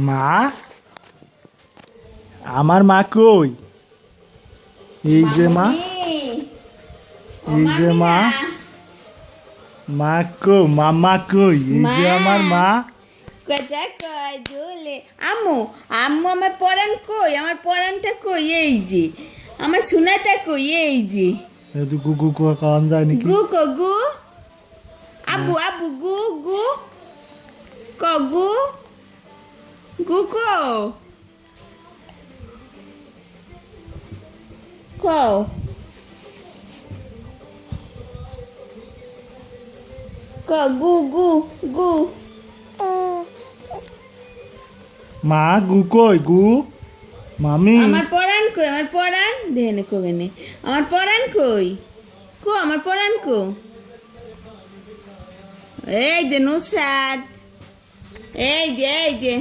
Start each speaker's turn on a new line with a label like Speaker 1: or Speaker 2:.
Speaker 1: মা, আমার মা কই? এই যে মা, এই যে মা, মা কো, মামা কই? এই যে আমার মা।
Speaker 2: কথা কয় ঝোলে আম্মু, আম্মু আমার পরাণ কই? আমার পরাণটা কই? এই যে আমার সোনাটা কই? এই যে
Speaker 1: গুগু কখন যায় নাকি?
Speaker 2: গু কো গু, আব্বু আব্বু গু গু ক গু গু কো কও ক গু গু গু।
Speaker 1: মা গু কই? গু মামি।
Speaker 2: আমার পরাণ কই? আমার পরাণ দেনে কবে নে আমার পরাণ কই? কো আমার পরাণ কো? এই যে নুসরাত, এই যে